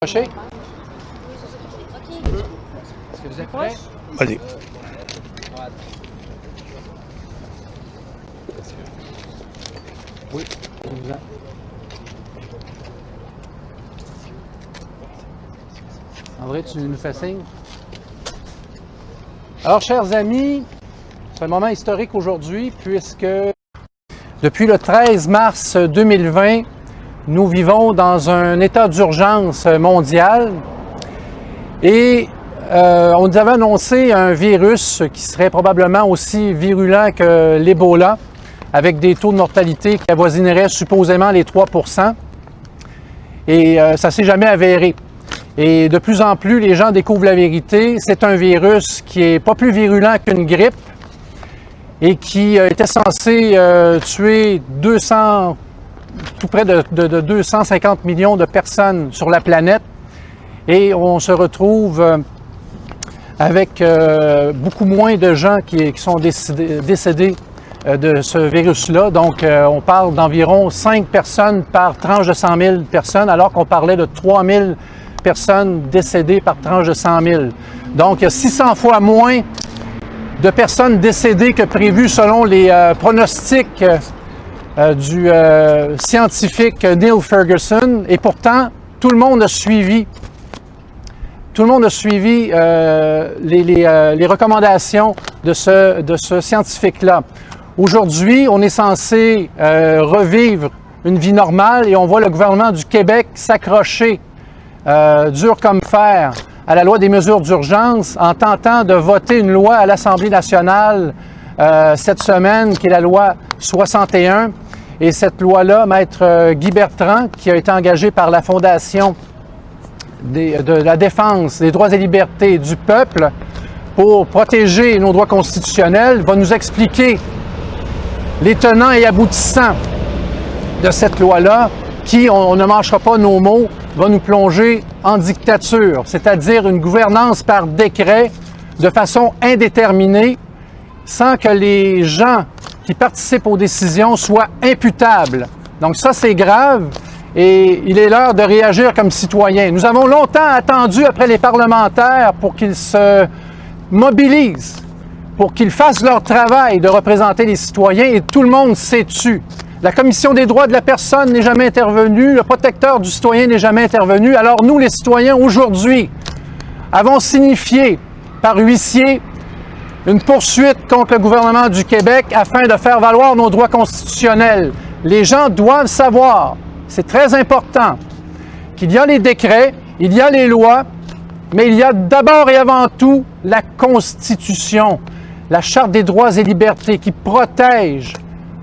Est-ce que vous êtes prêts? Allez. Oui. André, tu nous fais signe? Alors, chers amis, c'est un moment historique aujourd'hui puisque depuis le 13 mars 2020, nous vivons dans un état d'urgence mondial et on nous avait annoncé un virus qui serait probablement aussi virulent que l'Ebola, avec des taux de mortalité qui avoisineraient supposément les 3 %. Et ça ne s'est jamais avéré. Et de plus en plus, les gens découvrent la vérité. C'est un virus qui n'est pas plus virulent qu'une grippe et qui était censé tuer tout près de 250 millions de personnes sur la planète. Et on se retrouve avec beaucoup moins de gens qui sont décédés de ce virus-là. Donc, on parle d'environ 5 personnes par tranche de 100 000 personnes, alors qu'on parlait de 3 000 personnes décédées par tranche de 100 000. Donc, il y a 600 fois moins de personnes décédées que prévu selon les pronostics du scientifique Neil Ferguson. Et pourtant, tout le monde a suivi les recommandations de ce scientifique-là. Aujourd'hui, on est censé revivre une vie normale et on voit le gouvernement du Québec s'accrocher dur comme fer à la loi des mesures d'urgence en tentant de voter une loi à l'Assemblée nationale cette semaine, qui est la loi 61. Et cette loi-là, Maître Guy Bertrand, qui a été engagé par la Fondation de la défense des droits et libertés du peuple pour protéger nos droits constitutionnels, va nous expliquer les tenants et aboutissants de cette loi-là, qui, on ne mâchera pas nos mots, va nous plonger en dictature, c'est-à-dire une gouvernance par décret de façon indéterminée, sans que les gens qui participent aux décisions soient imputables. Donc ça, c'est grave et il est l'heure de réagir comme citoyens. Nous avons longtemps attendu après les parlementaires pour qu'ils se mobilisent, pour qu'ils fassent leur travail de représenter les citoyens, et tout le monde s'est tu. La Commission des droits de la personne n'est jamais intervenue, le protecteur du citoyen n'est jamais intervenu. Alors nous, les citoyens, aujourd'hui, avons signifié par huissier une poursuite contre le gouvernement du Québec afin de faire valoir nos droits constitutionnels. Les gens doivent savoir, c'est très important, qu'il y a les décrets, il y a les lois, mais il y a d'abord et avant tout la Constitution, la Charte des droits et libertés qui protège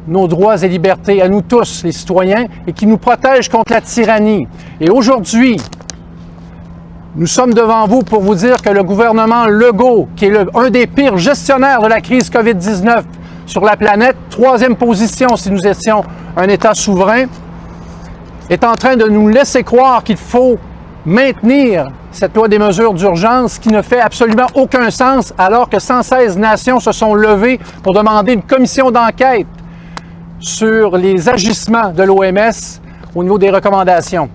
nos droits et libertés à nous tous, les citoyens, et qui nous protège contre la tyrannie. Et aujourd'hui, nous sommes devant vous pour vous dire que le gouvernement Legault, qui est un des pires gestionnaires de la crise COVID-19 sur la planète, 3e position si nous étions un État souverain, est en train de nous laisser croire qu'il faut maintenir cette loi des mesures d'urgence qui ne fait absolument aucun sens, alors que 116 nations se sont levées pour demander une commission d'enquête sur les agissements de l'OMS au niveau des recommandations.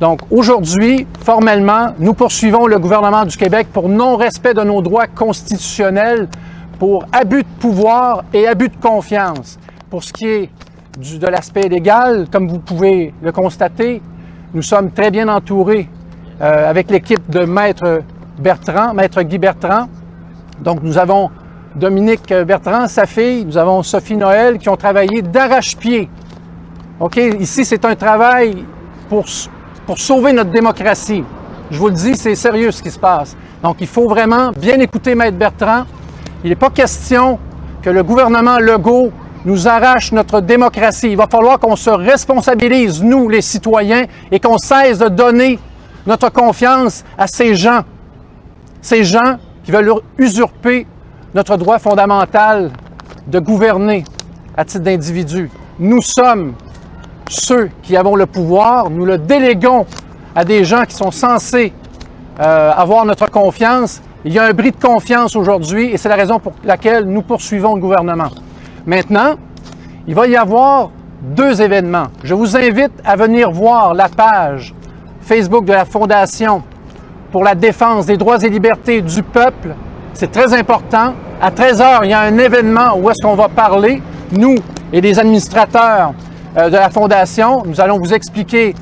Donc aujourd'hui, formellement, nous poursuivons le gouvernement du Québec pour non-respect de nos droits constitutionnels, pour abus de pouvoir et abus de confiance. Pour ce qui est de l'aspect légal, comme vous pouvez le constater, nous sommes très bien entourés avec l'équipe de Maître Guy Bertrand. Donc nous avons Dominique Bertrand, sa fille, nous avons Sophie Noël qui ont travaillé d'arrache-pied. OK? Ici, c'est un travail pour sauver notre démocratie. Je vous le dis, c'est sérieux ce qui se passe. Donc, il faut vraiment bien écouter Maître Bertrand. Il n'est pas question que le gouvernement Legault nous arrache notre démocratie. Il va falloir qu'on se responsabilise, nous, les citoyens, et qu'on cesse de donner notre confiance à ces gens qui veulent usurper notre droit fondamental de gouverner à titre d'individu. Nous sommes ceux qui avons le pouvoir, nous le déléguons à des gens qui sont censés avoir notre confiance. Il y a un bris de confiance aujourd'hui et c'est la raison pour laquelle nous poursuivons le gouvernement. Maintenant, il va y avoir 2 événements. Je vous invite à venir voir la page Facebook de la Fondation pour la défense des droits et libertés du peuple. C'est très important. À 13 h, il y a un événement où est-ce qu'on va parler, nous et les administrateurs de la Fondation. Nous allons vous expliquer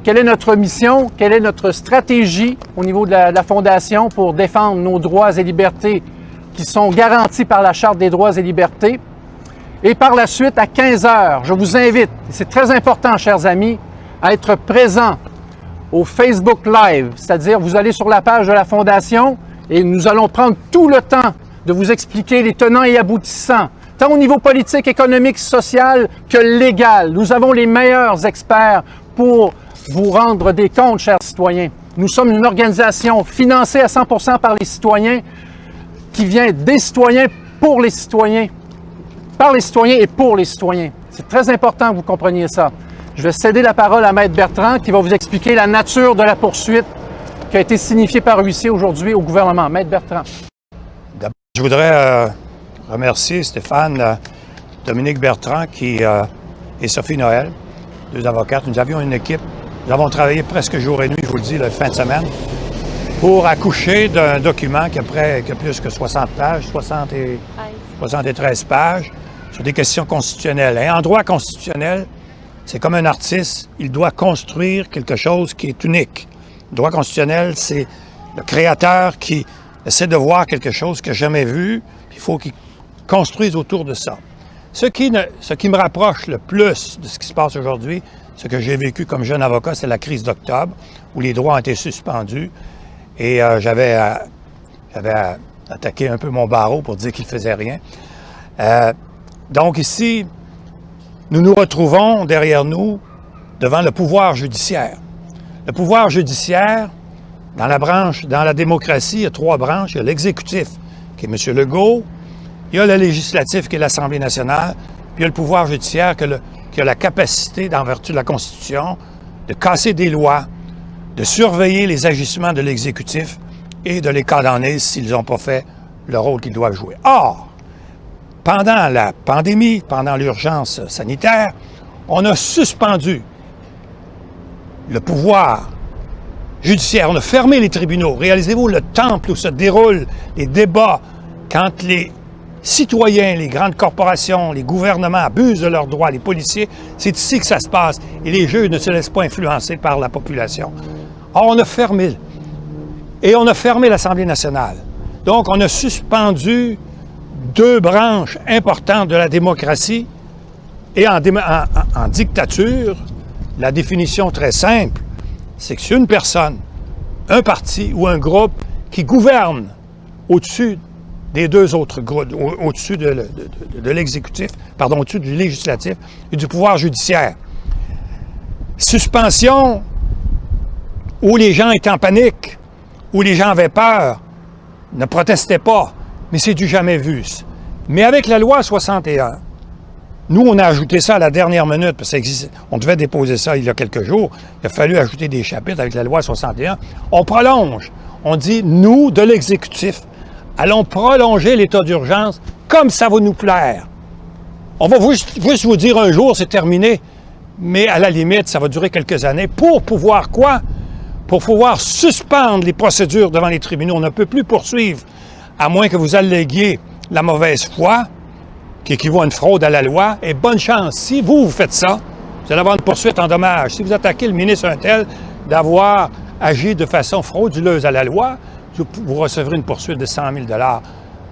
quelle est notre mission, quelle est notre stratégie au niveau de la Fondation pour défendre nos droits et libertés qui sont garantis par la Charte des droits et libertés. Et par la suite, à 15 h, je vous invite, c'est très important, chers amis, à être présents au Facebook Live, c'est-à-dire vous allez sur la page de la Fondation et nous allons prendre tout le temps de vous expliquer les tenants et aboutissants, tant au niveau politique, économique, social que légal. Nous avons les meilleurs experts pour vous rendre des comptes, chers citoyens. Nous sommes une organisation financée à 100% par les citoyens, qui vient des citoyens pour les citoyens, par les citoyens et pour les citoyens. C'est très important que vous compreniez ça. Je vais céder la parole à Maître Bertrand qui va vous expliquer la nature de la poursuite qui a été signifiée par l'huissier aujourd'hui au gouvernement. Maître Bertrand. D'abord, je voudrais remercier Stéphane, Dominique Bertrand et Sophie Noël, deux avocates. Nous avions une équipe. Nous avons travaillé presque jour et nuit, je vous le dis, la fin de semaine, pour accoucher d'un document qui a plus que 60 pages, 73 pages, sur des questions constitutionnelles. Et en droit constitutionnel, c'est comme un artiste, il doit construire quelque chose qui est unique. Le droit constitutionnel, c'est le créateur qui essaie de voir quelque chose qu'il n'a jamais vu, puis il faut qu'il construise autour de ça. Ce qui me rapproche le plus de ce qui se passe aujourd'hui, ce que j'ai vécu comme jeune avocat, c'est la crise d'octobre, où les droits ont été suspendus, et j'avais attaqué un peu mon barreau pour dire qu'il ne faisait rien. Donc ici, nous nous retrouvons derrière nous devant le pouvoir judiciaire. Le pouvoir judiciaire, dans la démocratie, il y a trois branches. Il y a l'exécutif, qui est M. Legault. Il y a le législatif, qui est l'Assemblée nationale. Puis il y a le pouvoir judiciaire qui a la capacité, en vertu de la Constitution, de casser des lois, de surveiller les agissements de l'exécutif et de les condamner s'ils n'ont pas fait le rôle qu'ils doivent jouer. Or, pendant la pandémie, pendant l'urgence sanitaire, on a suspendu le pouvoir judiciaire. On a fermé les tribunaux. Réalisez-vous le temple où se déroulent les débats quand les citoyens, les grandes corporations, les gouvernements abusent de leurs droits, les policiers, c'est ici que ça se passe. Et les juges ne se laissent pas influencer par la population. Or, on a fermé. Et on a fermé l'Assemblée nationale. Donc, on a suspendu deux branches importantes de la démocratie. Et en dictature, la définition très simple, c'est que c'est une personne, un parti ou un groupe qui gouverne au-dessus des deux autres groupes, au-dessus de l'exécutif, pardon, au-dessus du législatif et du pouvoir judiciaire. Suspension où les gens étaient en panique, où les gens avaient peur, ne protestaient pas, mais c'est du jamais vu. Mais avec la loi 61, nous, on a ajouté ça à la dernière minute, parce qu'on devait déposer ça il y a quelques jours. Il a fallu ajouter des chapitres avec la loi 61. On prolonge. On dit, nous, de l'exécutif, allons prolonger l'état d'urgence comme ça va nous plaire. On va juste vous dire un jour, c'est terminé, mais à la limite, ça va durer quelques années pour pouvoir quoi? Pour pouvoir suspendre les procédures devant les tribunaux. On ne peut plus poursuivre, à moins que vous alléguiez la mauvaise foi, qui équivaut à une fraude à la loi, et bonne chance. Si vous faites ça, vous allez avoir une poursuite en dommages. Si vous attaquez le ministre un tel d'avoir agi de façon frauduleuse à la loi, vous recevrez une poursuite de 100 000 $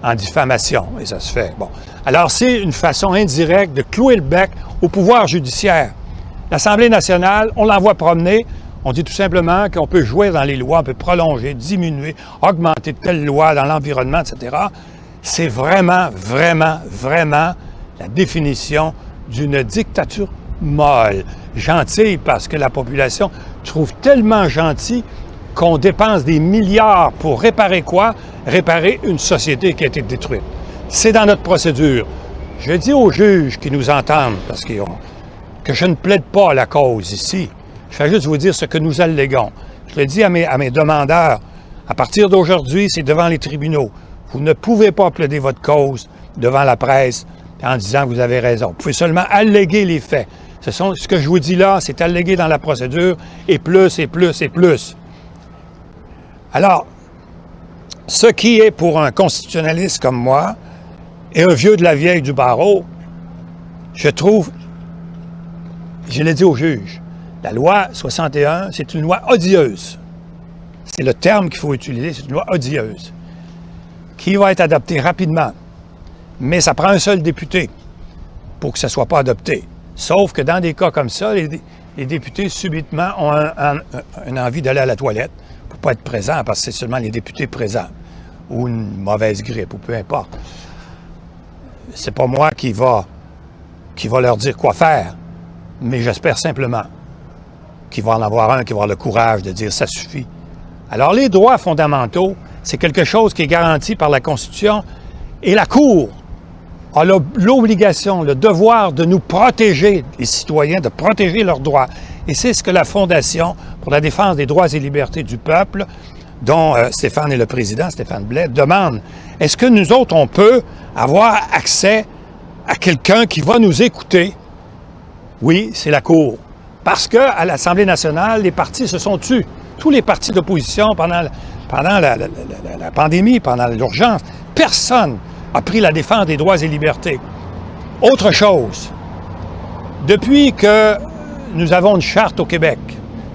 en diffamation, et ça se fait. Bon. Alors, c'est une façon indirecte de clouer le bec au pouvoir judiciaire. L'Assemblée nationale, on l'envoie promener, on dit tout simplement qu'on peut jouer dans les lois, on peut prolonger, diminuer, augmenter telle loi dans l'environnement, etc., c'est vraiment, vraiment, vraiment la définition d'une dictature molle. Gentille parce que la population trouve tellement gentil qu'on dépense des milliards pour réparer quoi? Réparer une société qui a été détruite. C'est dans notre procédure. Je dis aux juges qui nous entendent, parce que je ne plaide pas à la cause ici, je fais juste vous dire ce que nous alléguons. Je le dis à mes demandeurs, à partir d'aujourd'hui, c'est devant les tribunaux. Vous ne pouvez pas plaider votre cause devant la presse en disant que vous avez raison. Vous pouvez seulement alléguer les faits. Ce que je vous dis là, c'est allégué dans la procédure, et plus, et plus, et plus. Alors, ce qui est pour un constitutionnaliste comme moi, et un vieux de la vieille du barreau, je trouve, je l'ai dit au juge, la loi 61, c'est une loi odieuse. C'est le terme qu'il faut utiliser, c'est une loi odieuse, qui va être adoptée rapidement. Mais ça prend un seul député pour que ça ne soit pas adopté. Sauf que dans des cas comme ça, les députés subitement ont une envie d'aller à la toilette pour ne pas être présents, parce que c'est seulement les députés présents, ou une mauvaise grippe, ou peu importe. C'est pas moi qui va leur dire quoi faire, mais j'espère simplement qu'il va en avoir un qui va avoir le courage de dire « ça suffit ». Alors, les droits fondamentaux, c'est quelque chose qui est garanti par la Constitution, et la Cour a l'obligation, le devoir de nous protéger, les citoyens, de protéger leurs droits. Et c'est ce que la Fondation pour la défense des droits et libertés du peuple, dont Stéphane est le président, Stéphane Blais, demande. Est-ce que nous autres, on peut avoir accès à quelqu'un qui va nous écouter? Oui, c'est la Cour. Parce qu'à l'Assemblée nationale, les partis se sont tus. Tous les partis d'opposition pendant la pandémie, pendant l'urgence, personne a pris la défense des droits et libertés. Autre chose, depuis que nous avons une charte au Québec,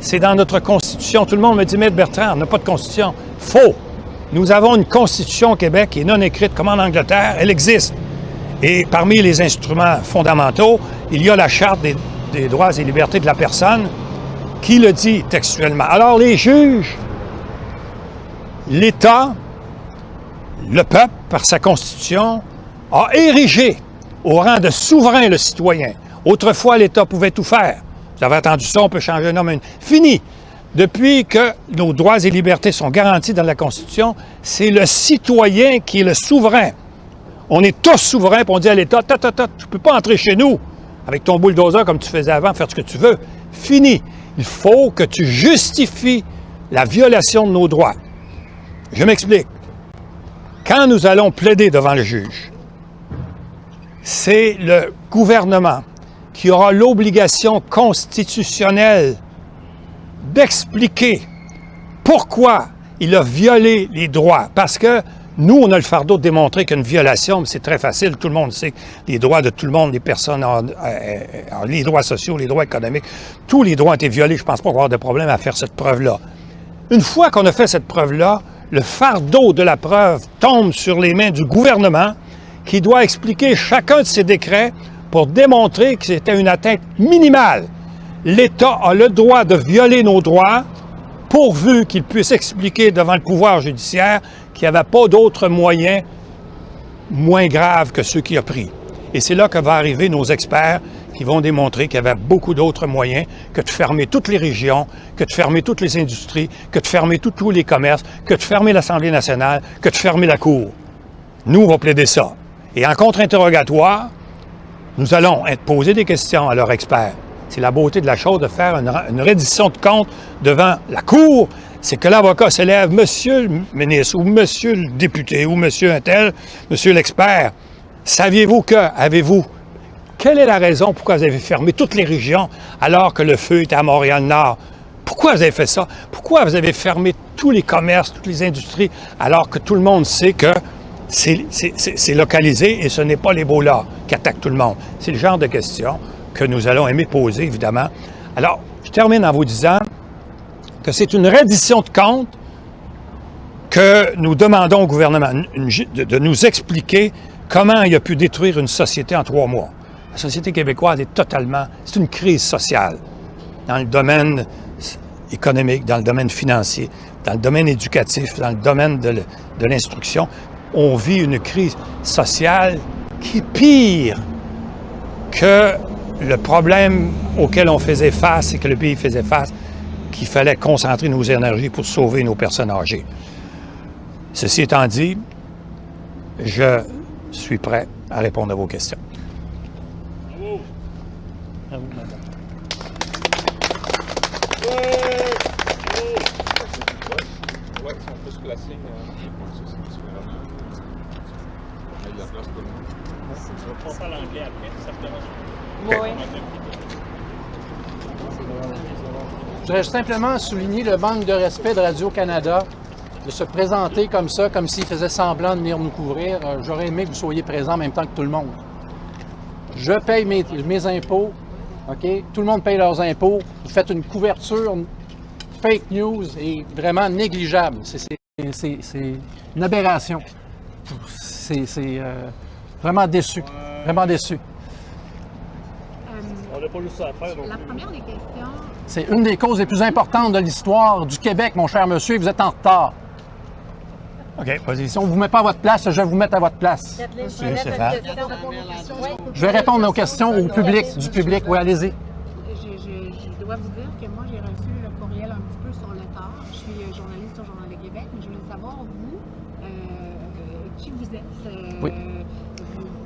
c'est dans notre Constitution. Tout le monde me dit, Maître Bertrand, on n'a pas de Constitution. Faux! Nous avons une Constitution au Québec qui est non écrite comme en Angleterre. Elle existe. Et parmi les instruments fondamentaux, il y a la Charte des droits et libertés de la personne qui le dit textuellement. Alors les juges, l'État, le peuple, par sa Constitution, a érigé au rang de souverain le citoyen. Autrefois, l'État pouvait tout faire. Vous avez entendu ça, on peut changer un homme à une... Fini! Depuis que nos droits et libertés sont garantis dans la Constitution, c'est le citoyen qui est le souverain. On est tous souverains, puis on dit à l'État, tu ne peux pas entrer chez nous avec ton bulldozer comme tu faisais avant, faire ce que tu veux. Fini! Il faut que tu justifies la violation de nos droits. Je m'explique. Quand nous allons plaider devant le juge, c'est le gouvernement qui aura l'obligation constitutionnelle d'expliquer pourquoi il a violé les droits. Parce que nous, on a le fardeau de démontrer qu'une violation, c'est très facile, tout le monde sait que les droits de tout le monde, les personnes, les droits sociaux, les droits économiques, tous les droits ont été violés. Je ne pense pas qu'on va avoir de problème à faire cette preuve-là. Une fois qu'on a fait cette preuve-là, le fardeau de la preuve tombe sur les mains du gouvernement qui doit expliquer chacun de ses décrets pour démontrer que c'était une atteinte minimale. L'État a le droit de violer nos droits pourvu qu'il puisse expliquer devant le pouvoir judiciaire qu'il n'y avait pas d'autres moyens moins graves que ceux qu'il a pris. Et c'est là que vont arriver nos experts qui vont démontrer qu'il y avait beaucoup d'autres moyens que de fermer toutes les régions, que de fermer toutes les industries, que de fermer tous les commerces, que de fermer l'Assemblée nationale, que de fermer la Cour. Nous, on va plaider ça. Et en contre-interrogatoire, nous allons poser des questions à leurs experts. C'est la beauté de la chose de faire une reddition de comptes devant la Cour. C'est que l'avocat se lève, monsieur le ministre, ou monsieur le député, ou monsieur un tel, monsieur l'expert, saviez-vous que, avez-vous, quelle est la raison pourquoi vous avez fermé toutes les régions alors que le feu était à Montréal-Nord? Pourquoi vous avez fait ça? Pourquoi vous avez fermé tous les commerces, toutes les industries, alors que tout le monde sait que c'est localisé et ce n'est pas l'Ebola qui attaque tout le monde? C'est le genre de questions que nous allons aimer poser, évidemment. Alors, je termine en vous disant que c'est une reddition de comptes que nous demandons au gouvernement de nous expliquer comment il a pu détruire une société en 3 mois. La société québécoise est c'est une crise sociale dans le domaine économique, dans le domaine financier, dans le domaine éducatif, dans le domaine de l'instruction. On vit une crise sociale qui est pire que le problème auquel on faisait face et que le pays faisait face, qu'il fallait concentrer nos énergies pour sauver nos personnes âgées. Ceci étant dit, je suis prêt à répondre à vos questions. Bravo. À vous, madame. Ouais, si on peut se placer, On va passer à l'anglais après, ça te dérange pas. Oui. Je voudrais simplement souligner le manque de respect de Radio-Canada, de se présenter comme ça, comme s'il faisait semblant de venir nous couvrir. J'aurais aimé que vous soyez présents en même temps que tout le monde. Je paye mes impôts, OK? Tout le monde paye leurs impôts. Vous faites une couverture fake news et vraiment négligeable. C'est une aberration. C'est vraiment déçu. Vraiment déçu. On n'a pas juste ça à faire. La première des questions. C'est une des causes les plus importantes de l'histoire du Québec, mon cher monsieur, et vous êtes en retard. OK, vas-y. Si on ne vous met pas à votre place, je vais vous mettre à votre place. Monsieur Stéphane. Je vais répondre aux questions au public, du public. Oui, allez-y. Je dois vous dire que moi, j'ai reçu le courriel un petit peu sur le tard. Je suis journaliste au Journal de Québec, mais je voulais savoir, vous, qui vous êtes. Oui.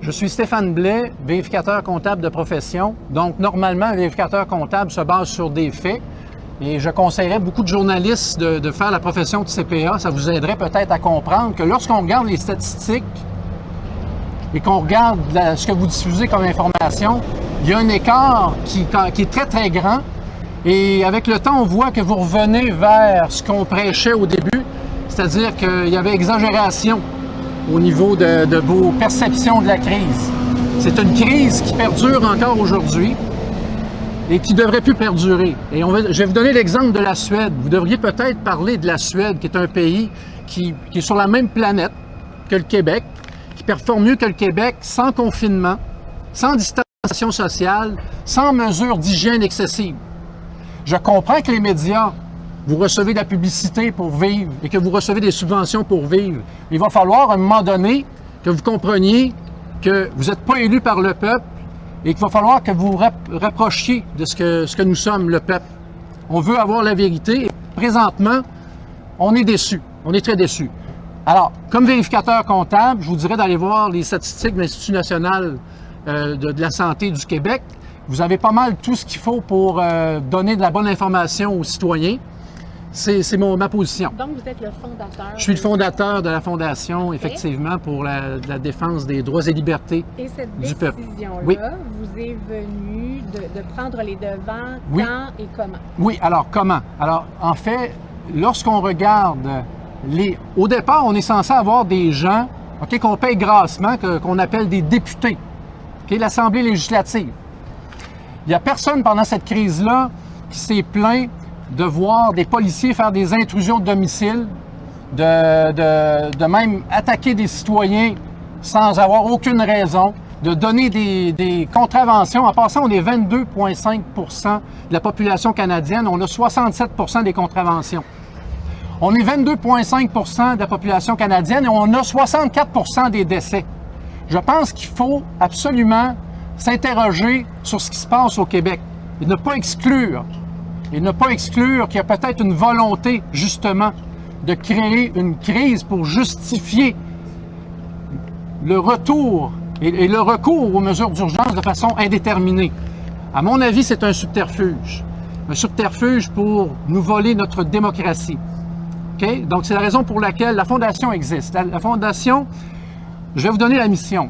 Je suis Stéphane Blais, vérificateur comptable de profession. Donc, normalement, un vérificateur comptable se base sur des faits. Et je conseillerais beaucoup de journalistes de faire la profession de CPA. Ça vous aiderait peut-être à comprendre que lorsqu'on regarde les statistiques et qu'on regarde ce que vous diffusez comme information, il y a un écart qui est très, très grand. Et avec le temps, on voit que vous revenez vers ce qu'on prêchait au début, c'est-à-dire qu'il y avait exagération au niveau de vos perceptions de la crise. C'est une crise qui perdure encore aujourd'hui et qui ne devrait plus perdurer. Et je vais vous donner l'exemple de la Suède. Vous devriez peut-être parler de la Suède, qui est un pays qui est sur la même planète que le Québec, qui performe mieux que le Québec, sans confinement, sans distanciation sociale, sans mesures d'hygiène excessives. Je comprends que les médias, vous recevez de la publicité pour vivre et que vous recevez des subventions pour vivre. Il va falloir, à un moment donné, que vous compreniez que vous n'êtes pas élu par le peuple et qu'il va falloir que vous rapprochiez de ce que nous sommes, le peuple. On veut avoir la vérité et présentement, on est déçus. On est très déçus. Alors, comme vérificateur comptable, je vous dirais d'aller voir les statistiques de l'Institut national de la santé du Québec. Vous avez pas mal tout ce qu'il faut pour donner de la bonne information aux citoyens. C'est ma position. Donc, vous êtes le fondateur. Je suis le fondateur de la Fondation, effectivement, pour la défense des droits et libertés et cette du peuple. décision-là Oui. vous est venue de prendre les devants Oui. quand et comment? Oui, alors comment? Alors, en fait, lorsqu'on regarde au départ, on est censé avoir des gens qu'on paye grassement, qu'on appelle des députés, l'Assemblée législative. Il n'y a personne pendant cette crise-là qui s'est plaint de voir des policiers faire des intrusions de domicile, de même attaquer des citoyens sans avoir aucune raison, de donner des contraventions. En passant, on est 22,5 % de la population canadienne, on a 67 % des contraventions. On est 22,5 % de la population canadienne et on a 64 % des décès. Je pense qu'il faut absolument s'interroger sur ce qui se passe au Québec et ne pas exclure qu'il y a peut-être une volonté, justement, de créer une crise pour justifier le retour et le recours aux mesures d'urgence de façon indéterminée. À mon avis, c'est un subterfuge pour nous voler notre démocratie. OK? Donc, c'est la raison pour laquelle la Fondation existe. La Fondation, je vais vous donner la mission.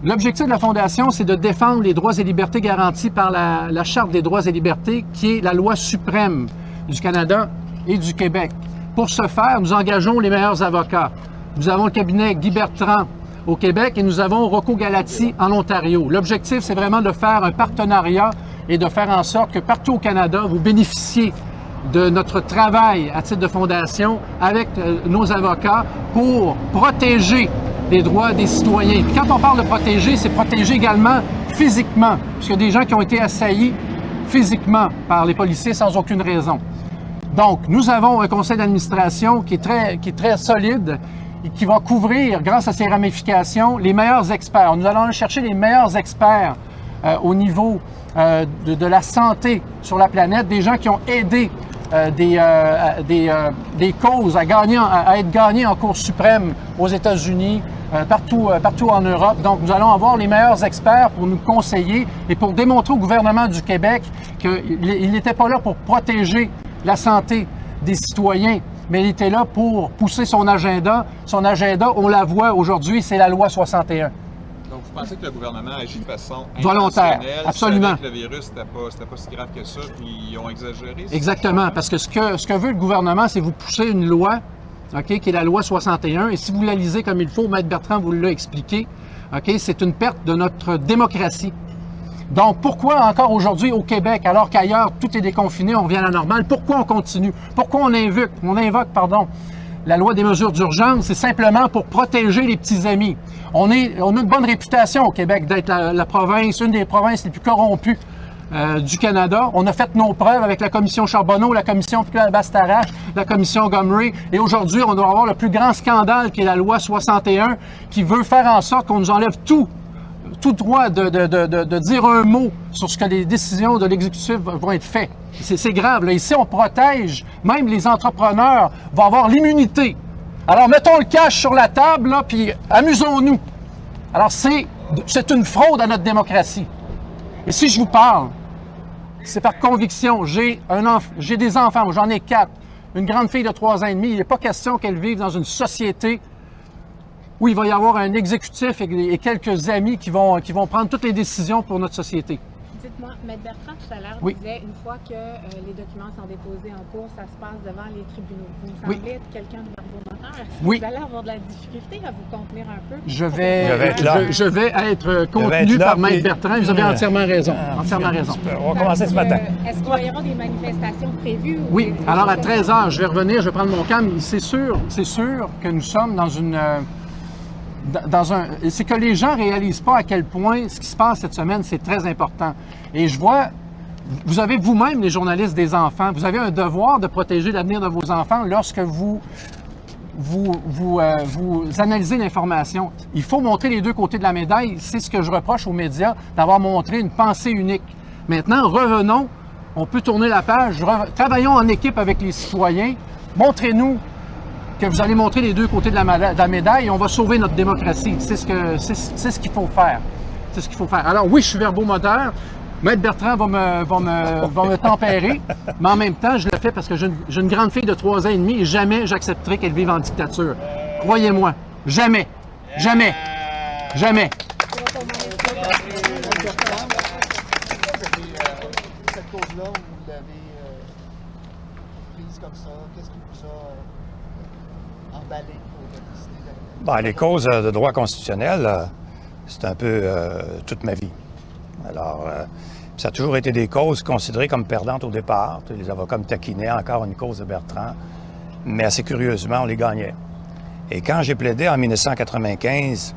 L'objectif de la Fondation, c'est de défendre les droits et libertés garantis par la Charte des droits et libertés, qui est la loi suprême du Canada et du Québec. Pour ce faire, nous engageons les meilleurs avocats. Nous avons le cabinet Guy Bertrand au Québec et nous avons Rocco Galati en Ontario. L'objectif, c'est vraiment de faire un partenariat et de faire en sorte que partout au Canada, vous bénéficiez de notre travail à titre de fondation avec nos avocats pour protéger les droits des citoyens. Puis quand on parle de protéger, c'est protéger également physiquement, parce qu'il y a des gens qui ont été assaillis physiquement par les policiers sans aucune raison. Donc, nous avons un conseil d'administration qui est très solide et qui va couvrir, grâce à ses ramifications, les meilleurs experts. Nous allons aller chercher les meilleurs experts au niveau de la santé sur la planète, des gens qui ont aidé des causes à être gagnées en Cour suprême aux États-Unis, partout en Europe. Donc, nous allons avoir les meilleurs experts pour nous conseiller et pour démontrer au gouvernement du Québec qu'il n'était pas là pour protéger la santé des citoyens, mais il était là pour pousser son agenda. Son agenda, on la voit aujourd'hui, c'est la loi 61. Donc, vous pensez que le gouvernement agit de façon Volontaire, intentionnelle? absolument. Avec le virus, c'était pas si grave que ça, puis ils ont exagéré? Exactement, parce que ce que veut le gouvernement, c'est vous pousser une loi, OK, qui est la loi 61, et si vous la lisez comme il faut, Maître Bertrand vous l'a expliqué, OK, c'est une perte de notre démocratie. Donc, pourquoi encore aujourd'hui au Québec, alors qu'ailleurs tout est déconfiné, on revient à la normale, pourquoi on continue? Pourquoi on invoque, la loi des mesures d'urgence? C'est simplement pour protéger les petits amis. On a une bonne réputation au Québec d'être la province, une des provinces les plus corrompues du Canada. On a fait nos preuves avec la commission Charbonneau, la commission Bastarache, la commission Gomery. Et aujourd'hui, on doit avoir le plus grand scandale qui est la loi 61 qui veut faire en sorte qu'on nous enlève tout droit de dire un mot sur ce que les décisions de l'exécutif vont être faites. C'est grave. Là. Ici, on protège, même les entrepreneurs vont avoir l'immunité. Alors, mettons le cash sur la table, là, puis amusons-nous. Alors, c'est une fraude à notre démocratie. Et si je vous parle, c'est par conviction. J'ai des enfants, j'en ai 4. Une grande fille de 3 ans et demi. Il n'est pas question qu'elle vive dans une société où il va y avoir un exécutif et quelques amis qui vont prendre toutes les décisions pour notre société. Dites-moi, Maître Bertrand, tout à l'heure, Oui. disait une fois que les documents sont déposés en cours, ça se passe devant les tribunaux. Vous me Oui. semblez être quelqu'un de verbomoteur. Est-ce que Oui. vous allez avoir de la difficulté à vous contenir un peu? Je vais être là. je vais être contenu être là, par Maître puis- Bertrand. Vous avez entièrement raison. Entièrement raison. On va commencer ce matin. Est-ce qu'il va y avoir des manifestations prévues? Ou Oui, des alors à choses 13 h, je vais revenir, je vais prendre mon calme. C'est sûr que nous sommes dans une... c'est que les gens réalisent pas à quel point ce qui se passe cette semaine, c'est très important. Et je vois, vous avez vous-même, les journalistes, des enfants, vous avez un devoir de protéger l'avenir de vos enfants lorsque vous analysez l'information. Il faut montrer les deux côtés de la médaille. C'est ce que je reproche aux médias, d'avoir montré une pensée unique. Maintenant, revenons, on peut tourner la page, travaillons en équipe avec les citoyens, montrez-nous que vous allez montrer les deux côtés de la médaille et on va sauver notre démocratie. C'est ce qu'il faut faire. C'est ce qu'il faut faire. Alors oui, je suis verbomoteur. Maître Bertrand va me tempérer, mais en même temps, je le fais parce que j'ai une grande fille de 3 ans et demi et jamais j'accepterai qu'elle vive en dictature. Croyez-moi. Jamais. Jamais. Jamais. Cette cause-là, vous l'avez prise comme ça. Qu'est-ce qui vous a emballé pour décider d'aller? Les causes de droit constitutionnel, c'est un peu toute ma vie. Alors, ça a toujours été des causes considérées comme perdantes au départ. Les avocats me taquinaient encore une cause de Bertrand, mais assez curieusement, on les gagnait. Et quand j'ai plaidé en 1995,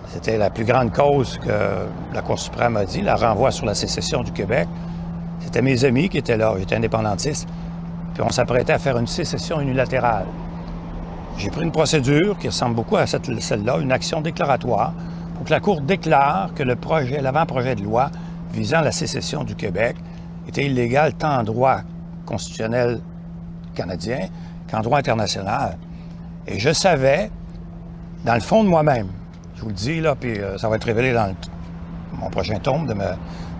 c'était la plus grande cause que la Cour suprême a dit, la renvoi sur la sécession du Québec. C'était mes amis qui étaient là, j'étais indépendantiste, puis on s'apprêtait à faire une sécession unilatérale. J'ai pris une procédure qui ressemble beaucoup à celle-là, une action déclaratoire, pour que la Cour déclare que l'avant-projet de loi visant la sécession du Québec était illégal tant en droit constitutionnel canadien qu'en droit international. Et je savais, dans le fond de moi-même, je vous le dis là, puis ça va être révélé dans mon prochain tome de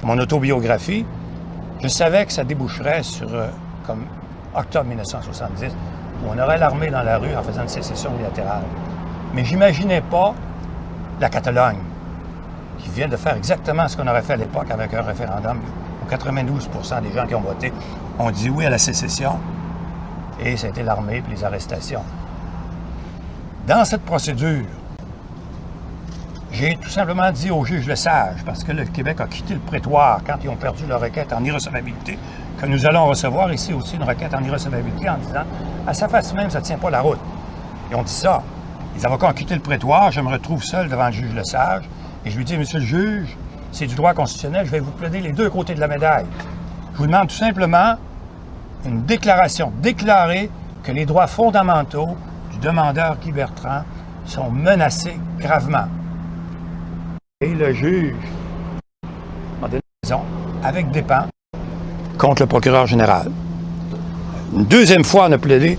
mon autobiographie, je savais que ça déboucherait sur, comme octobre 1970, où on aurait l'armée dans la rue en faisant une sécession unilatérale. Mais j'imaginais pas la Catalogne, qui vient de faire exactement ce qu'on aurait fait à l'époque avec un référendum où 92 % des gens qui ont voté ont dit oui à la sécession, et ça a été l'armée puis les arrestations. Dans cette procédure, j'ai tout simplement dit au juge Lesage, parce que le Québec a quitté le prétoire quand ils ont perdu leur requête en irrecevabilité, que nous allons recevoir ici aussi une requête en irrecevabilité en disant à sa face même, ça ne tient pas la route. Ils ont dit ça. Les avocats ont quitté le prétoire, je me retrouve seul devant le juge Lesage, et je lui dis, monsieur le juge, c'est du droit constitutionnel, je vais vous plaider les deux côtés de la médaille. Je vous demande tout simplement une déclaration, déclarer que les droits fondamentaux du demandeur Guy Bertrand sont menacés gravement. Et le juge m'a donné raison, avec dépens, contre le procureur général. Une deuxième fois, on a plaidé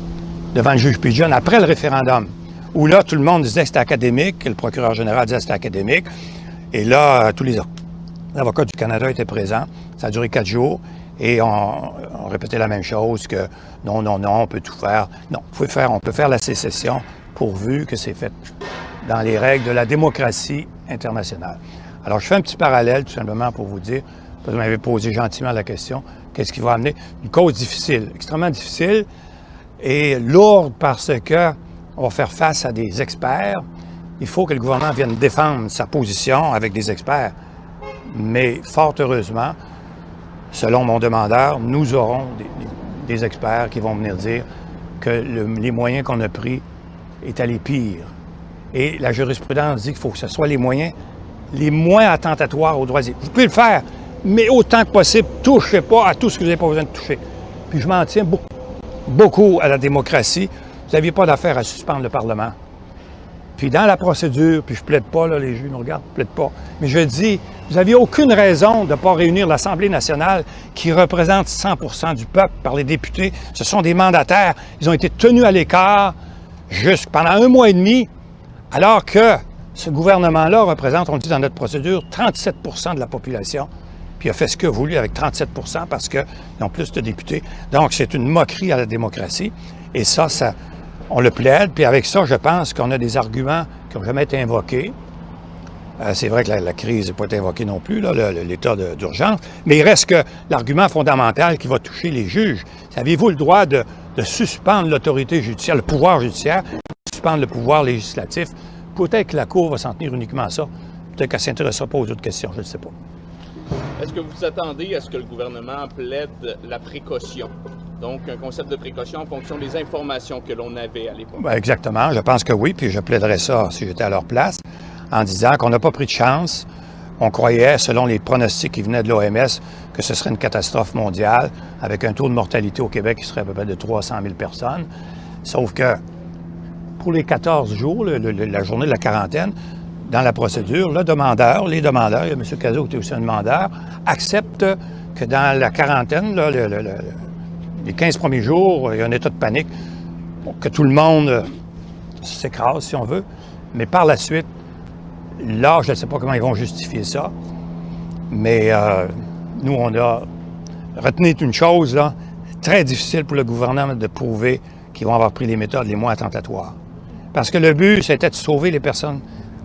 devant le juge Pigeon après le référendum, où là, tout le monde disait que c'était académique, que le procureur général disait que c'était académique. Et là, tous les avocats du Canada étaient présents. Ça a duré 4 jours. Et on répétait la même chose, que non, on peut tout faire. Non, on peut faire la sécession pourvu que c'est fait dans les règles de la démocratie internationale. Alors, je fais un petit parallèle, tout simplement, pour vous dire, parce que vous m'avez posé gentiment la question, qu'est-ce qui va amener? Une cause difficile, extrêmement difficile et lourde parce que on va faire face à des experts. Il faut que le gouvernement vienne défendre sa position avec des experts. Mais fort heureusement, selon mon demandeur, nous aurons des experts qui vont venir dire que les moyens qu'on a pris est allé pire. Et la jurisprudence dit qu'il faut que ce soit les moyens les moins attentatoires aux droits. Vous pouvez le faire, mais autant que possible, touchez pas à tout ce que vous n'avez pas besoin de toucher. Puis je m'en tiens beaucoup à la démocratie. Vous n'aviez pas d'affaire à suspendre le Parlement. Puis dans la procédure, puis je plaide pas, là, les juges nous regardent, je plaide pas. Mais je dis, vous n'aviez aucune raison de ne pas réunir l'Assemblée nationale qui représente 100% du peuple par les députés. Ce sont des mandataires. Ils ont été tenus à l'écart pendant 1 mois et demi, alors que ce gouvernement-là représente, on le dit dans notre procédure, 37% de la population. Puis il a fait ce qu'il a voulu avec 37% parce qu'ils ont plus de députés. Donc c'est une moquerie à la démocratie. Et ça, on le plaide. Puis avec ça, je pense qu'on a des arguments qui n'ont jamais été invoqués. C'est vrai que la crise n'a pas été invoquée non plus, là, l'état d'urgence. Mais il reste que l'argument fondamental qui va toucher les juges. Avez-vous le droit de suspendre l'autorité judiciaire, le pouvoir judiciaire, de suspendre le pouvoir législatif? Peut-être que la Cour va s'en tenir uniquement à ça. Peut-être qu'elle ne s'intéressera pas aux autres questions, je ne sais pas. Est-ce que vous attendez à ce que le gouvernement plaide la précaution? Donc, un concept de précaution en fonction des informations que l'on avait à l'époque. Bien, exactement. Je pense que oui, puis je plaiderais ça si j'étais à leur place, en disant qu'on n'a pas pris de chance. On croyait, selon les pronostics qui venaient de l'OMS, que ce serait une catastrophe mondiale, avec un taux de mortalité au Québec qui serait à peu près de 300 000 personnes. Sauf que, pour les 14 jours, la journée de la quarantaine, dans la procédure, les demandeurs, il y a M. Cazot qui est aussi un demandeur, acceptent que dans la quarantaine, là, les 15 premiers jours, il y a un état de panique, que tout le monde s'écrase, si on veut. Mais par la suite, là, je ne sais pas comment ils vont justifier ça, mais nous, on a retenu une chose, là, très difficile pour le gouvernement de prouver qu'ils vont avoir pris les méthodes les moins attentatoires. Parce que le but, c'était de sauver les personnes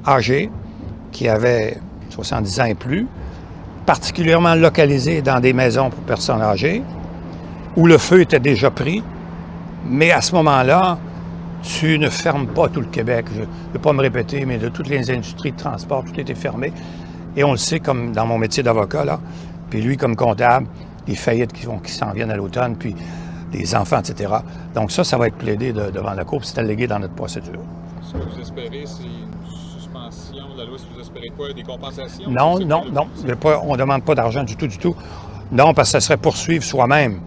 âgées qui avaient 70 ans et plus, particulièrement localisées dans des maisons pour personnes âgées, où le feu était déjà pris. Mais à ce moment-là, tu ne fermes pas tout le Québec. Je ne veux pas me répéter, mais de toutes les industries de transport, tout était fermé. Et on le sait, comme dans mon métier d'avocat, là, puis lui, comme comptable, les faillites qui s'en viennent à l'automne, puis des enfants, etc. Donc ça va être plaidé devant la Cour, puis c'est allégué dans notre procédure. Ce que vous espérez, c'est une suspension de la loi? Est-ce que vous espérez quoi? Des compensations? Non. On ne demande pas d'argent du tout. Non, parce que ça serait poursuivre soi-même.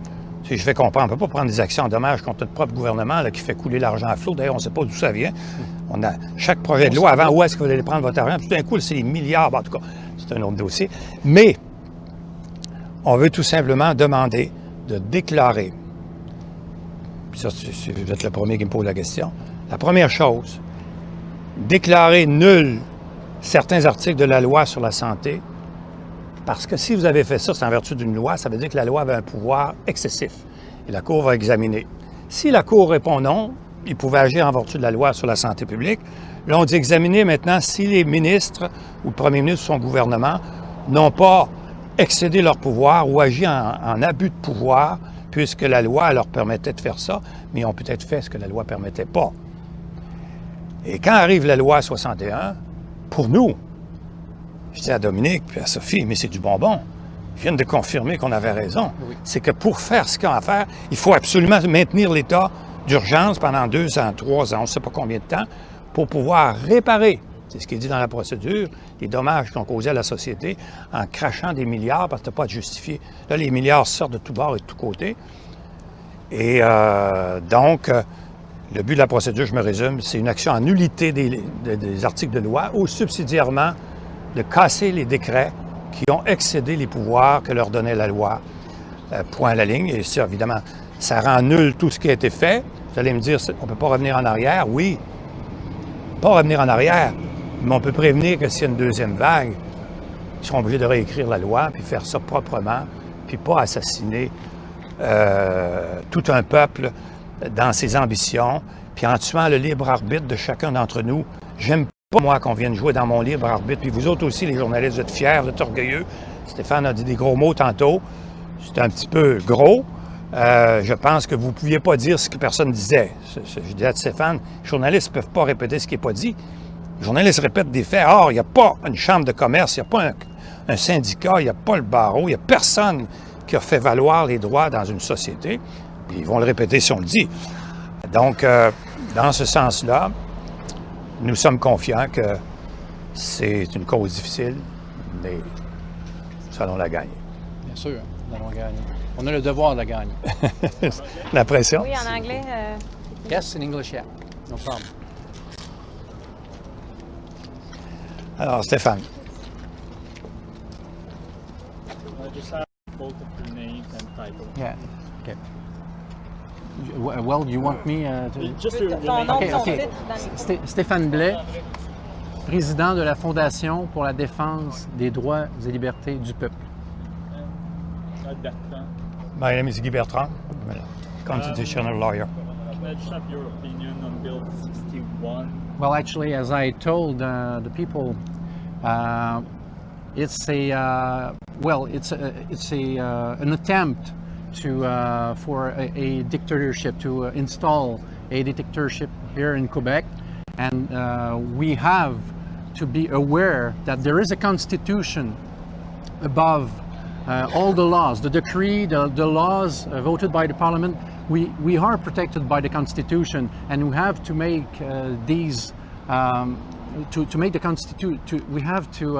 Si je fais comprendre, on ne peut pas prendre des actions en dommages contre notre propre gouvernement là, qui fait couler l'argent à flot. D'ailleurs, on ne sait pas d'où ça vient. On a chaque projet de loi avant, où est-ce que vous allez prendre votre argent? Tout d'un coup, c'est des milliards. En tout cas, c'est un autre dossier. Mais on veut tout simplement demander de déclarer. Puis ça, vous êtes le premier qui me pose la question. La première chose, déclarer nul certains articles de la loi sur la santé. Parce que si vous avez fait ça, c'est en vertu d'une loi, ça veut dire que la loi avait un pouvoir excessif. Et la Cour va examiner. Si la Cour répond non, il pouvait agir en vertu de la loi sur la santé publique. Là, on dit examiner maintenant si les ministres ou le premier ministre ou son gouvernement n'ont pas excédé leur pouvoir ou agi en abus de pouvoir, puisque la loi leur permettait de faire ça, mais ils ont peut-être fait ce que la loi ne permettait pas. Et quand arrive la loi 61, pour nous, je dis à Dominique puis à Sophie, mais c'est du bonbon. Ils viennent de confirmer qu'on avait raison. Oui. C'est que pour faire ce qu'on a à faire, il faut absolument maintenir l'état d'urgence pendant 2 ans, 3 ans, on ne sait pas combien de temps, pour pouvoir réparer, c'est ce qui est dit dans la procédure, les dommages qui ont causé à la société en crachant des milliards parce que tu n'as pas à te justifier. Là, les milliards sortent de tous bords et de tous côtés. Et donc, le but de la procédure, je me résume, c'est une action en nullité des articles de loi ou subsidiairement de casser les décrets qui ont excédé les pouvoirs que leur donnait la loi. Point à la ligne. Et ça, évidemment, ça rend nul tout ce qui a été fait. Vous allez me dire, on ne peut pas revenir en arrière. Oui, pas revenir en arrière, mais on peut prévenir que s'il y a une deuxième vague, ils seront obligés de réécrire la loi, puis faire ça proprement, puis pas assassiner tout un peuple dans ses ambitions, puis en tuant le libre arbitre de chacun d'entre nous. J'aime pas moi qu'on vienne jouer dans mon libre arbitre. Puis vous autres aussi, les journalistes, vous êtes fiers, vous êtes orgueilleux. Stéphane a dit des gros mots tantôt. C'était un petit peu gros. Je pense que vous ne pouviez pas dire ce que personne disait. Je dis à Stéphane, les journalistes ne peuvent pas répéter ce qui n'est pas dit. Les journalistes répètent des faits. Or, il n'y a pas une chambre de commerce, il n'y a pas un syndicat, il n'y a pas le barreau, il n'y a personne qui a fait valoir les droits dans une société. Puis ils vont le répéter si on le dit. Donc, dans ce sens-là, nous sommes confiants que c'est une cause difficile, mais nous allons la gagner. Bien sûr, nous allons gagner. On a le devoir de la gagner. La pression? Oui, en anglais. Yes, in English, yeah. No problem. Alors, Stéphane. Just have both of your names and title. Yeah, okay. Well, you want me to... Just your Ton nom, OK, ton OK. titre dans les... Stéphane Blais, président de la Fondation pour la défense des droits et libertés du peuple. My name is Guy Bertrand, constitutional lawyer. Can I just have your opinion on Bill 61? Well, actually, as I told the people, it's an attempt for a dictatorship, to install a dictatorship here in Quebec, and we have to be aware that there is a constitution above all the laws, the decree, the laws voted by the Parliament. We are protected by the Constitution, and we have to make these to make the Constitution. We have to.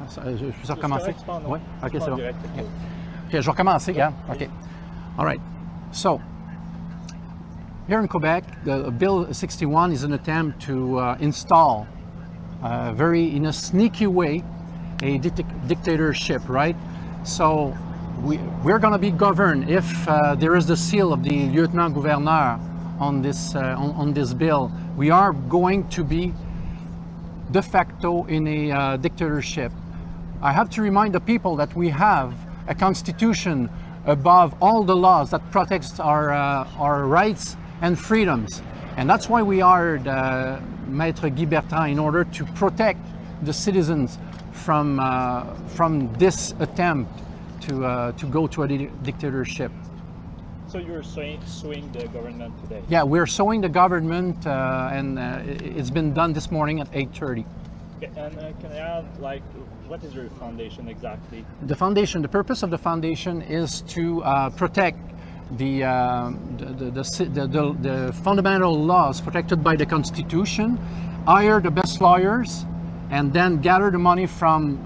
Je vais recommencer. Oui. Ok, c'est bon. Ok, je vais recommencer. Yeah. Okay. All right. So here in Quebec, the Bill 61 is an attempt to install, in a sneaky way, a dictatorship, right? So we're going to be governed if there is the seal of the lieutenant gouverneur on this bill. We are going to be de facto in a dictatorship. I have to remind the people that we have a constitution above all the laws that protects our rights and freedoms, and that's why we are Maître Guy Bertrand, in order to protect the citizens from this attempt to go to a dictatorship. So you're suing the government today? Yeah, we're suing the government, and it's been done this morning at 8:30. Okay, and can I add, what is your foundation exactly? The foundation, the purpose of the foundation is to protect the fundamental laws protected by the Constitution, hire the best lawyers, and then gather the money from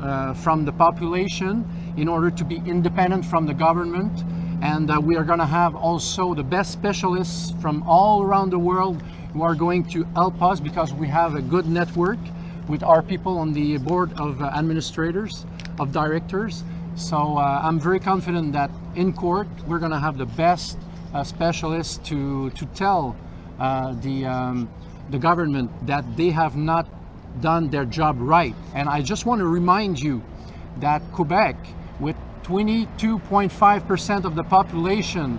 the population in order to be independent from the government. And we are going to have also the best specialists from all around the world who are going to help us, because we have a good network with our people on the board of administrators, of directors. So I'm very confident that in court we're going to have the best specialists to tell the government that they have not done their job right. And I just want to remind you that Quebec, with 22.5% of the population,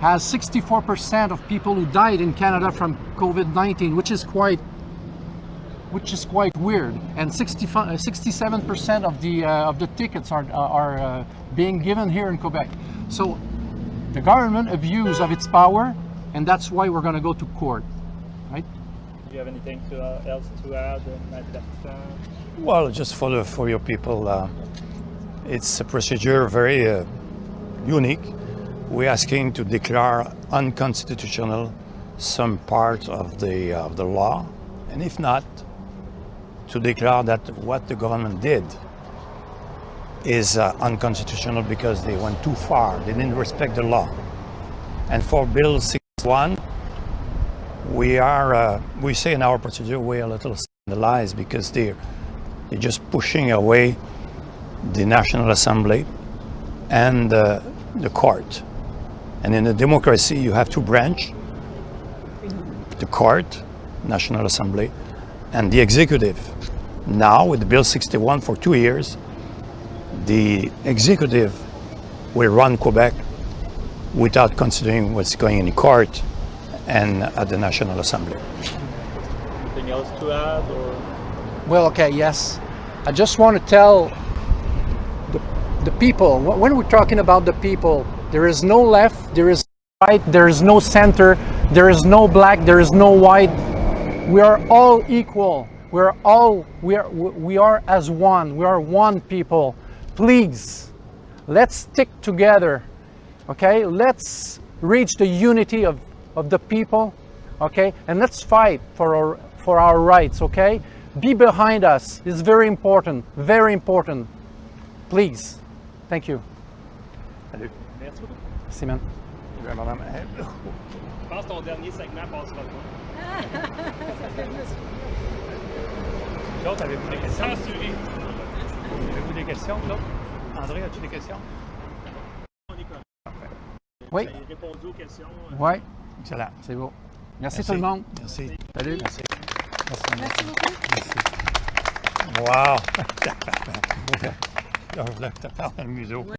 has 64% of people who died in Canada from COVID-19, which is quite weird. And 67% of the tickets are being given here in Quebec. So the government abused of its power, and that's why we're going to go to court, right? Do you have anything else to add? Well, just for your people, it's a procedure very unique. We're asking to declare unconstitutional some part of the law, and if not, to declare that what the government did is unconstitutional because they went too far. They didn't respect the law. And for Bill 61, we say in our procedure we're a little scandalized because they're just pushing away the National Assembly and the court. And in a democracy, you have two branches: the court, National Assembly, and the executive. Now, with Bill 61 for 2 years, the executive will run Quebec without considering what's going in the court and at the National Assembly. Anything else to add? Or Well, okay, yes. I just want to tell the people, when we're talking about the people, there is no left, there is no right, there is no center, there is no black, there is no white. We are all equal. We are as one. We are one people. Please, let's stick together. Okay? Let's reach the unity of the people. Okay? And let's fight for our rights. Okay? Be behind us. It's very important. Very important. Please. Thank you. Salut. Merci beaucoup. Merci, man. Madame. Je pense que ton dernier segment passera pas. D'autres, avez-vous des questions? Censuré. Avez-vous des questions, là? André, as-tu des questions? On est correct. Oui. J'ai répondu aux questions. Ouais. Excellent. C'est beau. Merci tout le monde. Merci. Salut. Merci. Merci beaucoup. Wow! Là, je te parle le museau.